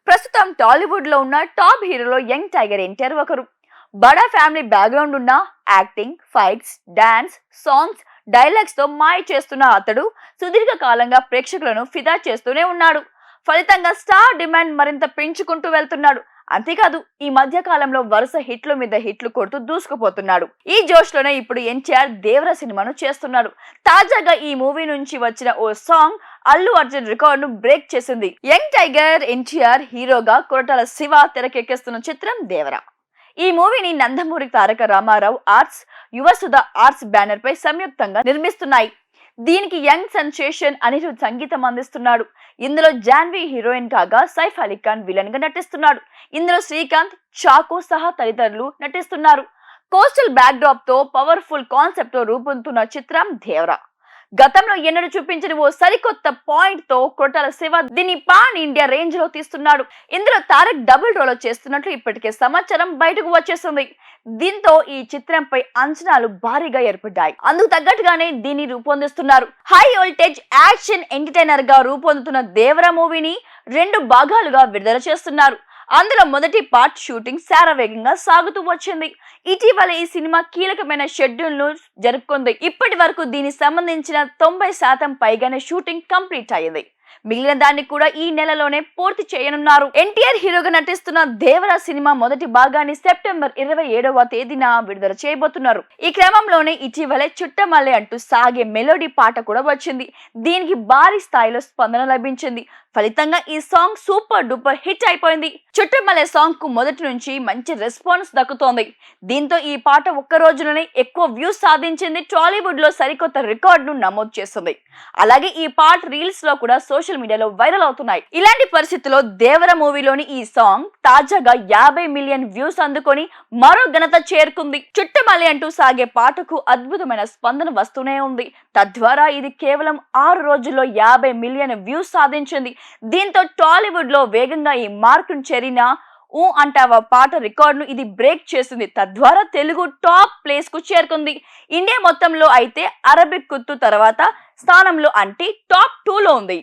ప్రస్తుతం టాలీవుడ్ లో ఉన్న టాప్ హీరోలో యంగ్ టైగర్ ఎన్టీఆర్ ఒకరు. బడా ఫ్యామిలీ బ్యాక్గ్రౌండ్ ఉన్న acting, fights, dance, songs, dialogues తో మాయ చేస్తున్న అతడు సుదీర్ఘ కాలంగా ప్రేక్షకులను ఫిదా చేస్తూనే ఉన్నాడు. ఫలితంగా స్టార్ డిమాండ్ మరింత పెంచుకుంటూ వెళ్తున్నాడు. అంతేకాదు ఈ మధ్య కాలంలో వరుస హిట్ల మీద హిట్లు కొడుతూ దూసుకుపోతున్నాడు. ఈ జోష్ లోనే ఇప్పుడు ఎన్టీఆర్ దేవర సినిమాను చేస్తున్నాడు. తాజాగా ఈ మూవీ నుంచి వచ్చిన ఓ సాంగ్ అల్లు అర్జున్ రికార్డ్ ను బ్రేక్ చేసింది. యంగ్ టైగర్ ఎన్టీఆర్ హీరోగా కొరటాల శివ తెరకెక్కిస్తున్న చిత్రం దేవర. ఈ మూవీని Nandamuri Taraka Ramarao arts, Yuvasudha arts banner పై సంయుక్తంగా నిర్మిస్తున్నాయి. దీనికి యంగ్ సెన్సేషన్ అనిరుద్ సంగీతం అందిస్తున్నాడు. ఇందులో జాన్వీ హీరోయిన్ కాగా సైఫ్ అలీ ఖాన్ విలన్ గా నటిస్తున్నాడు. ఇందులో శ్రీకాంత్, చాకో సహా తదితరులు నటిస్తున్నారు. కోస్టల్ బ్యాక్ డ్రాప్ తో పవర్ఫుల్ కాన్సెప్ట్ తో రూపొందుతున్న చిత్రం దేవర. గతంలో ఎన్నడూ చూపించిన ఓ సరికొత్త పాయింట్ తో కొరటాల శివ దీన్ని పాన్ ఇండియా రేంజ్ లో తీస్తున్నాడు. ఇందులో తారక్ డబుల్ రోల్ చేస్తున్నట్లు ఇప్పటికే సమాచారం బయటకు వచ్చేసింది. దీంతో ఈ చిత్రంపై అంచనాలు భారీగా ఏర్పడ్డాయి. అందుకు తగ్గట్టుగానే దీన్ని రూపొందిస్తున్నారు. హై వోల్టేజ్ యాక్షన్ ఎంటర్టైనర్ గా రూపొందుతున్న దేవర మూవీని 2 భాగాలుగా విడుదల చేస్తున్నారు. అందులో మొదటి పార్ట్ షూటింగ్ శరవేగంగా సాగుతూ వచ్చింది. ఇటీవల ఈ సినిమా కీలకమైన షెడ్యూల్ ను జరుపుకుంది. ఇప్పటి వరకు దీనికి సంబంధించిన 90% పైగానే షూటింగ్ కంప్లీట్ అయ్యింది. మిగిలిన దాన్ని కూడా ఈ నెలలోనే పూర్తి చేయనున్నారు. ఎన్టీఆర్ హీరోగా నటిస్తున్న దేవర సినిమా మొదటి భాగాన్ని సెప్టెంబర్ 27వ తేదీన విడుదల చేయబోతున్నారు. ఈ క్రమంలోనే ఇటీవలే చుట్టమల్లె అంటూ సాగే మెలోడీ పాట కూడా వచ్చింది. దీనికి భారీ స్థాయిలో స్పందన లభించింది. ఫలితంగా ఈ సాంగ్ సూపర్ డూపర్ హిట్ అయిపోయింది. చుట్టమల్లె సాంగ్ కు మొదటి నుంచి మంచి రెస్పాన్స్ దక్కుతోంది. దీంతో ఈ పాట ఒక్క రోజులోనే ఎక్కువ వ్యూస్ సాధించింది. టాలీవుడ్ లో సరికొత్త రికార్డ్ ను నమోదు చేస్తుంది. అలాగే ఈ పాట రీల్స్ లో కూడా సోషల్ మీడియాలో వైరల్ అవుతున్నాయి. ఇలాంటి పరిస్థితుల్లో దేవర మూవీలోని ఈ సాంగ్ తాజాగా 50 మిలియన్ వ్యూస్ అందుకొని మరో ఘనత చేరుకుంది. చుట్టమల్లి అంటూ సాగే పాటకు అద్భుతమైన స్పందన వస్తూనే ఉంది. తద్వారా ఇది కేవలం 6 రోజుల్లో 50 మిలియన్ వ్యూస్ సాధించింది. దీంతో టాలీవుడ్ లో వేగంగా ఈ మార్కును చేరిన ఊ అంటావా పాట రికార్డును ఇది బ్రేక్ చేసింది. తద్వారా తెలుగు టాప్ ప్లేస్ కు చేరుకుంది. ఇండియా మొత్తంలో అయితే అరబిక్ కుత్తు తర్వాత స్థానంలో అంటే టాప్ 2 లో ఉంది.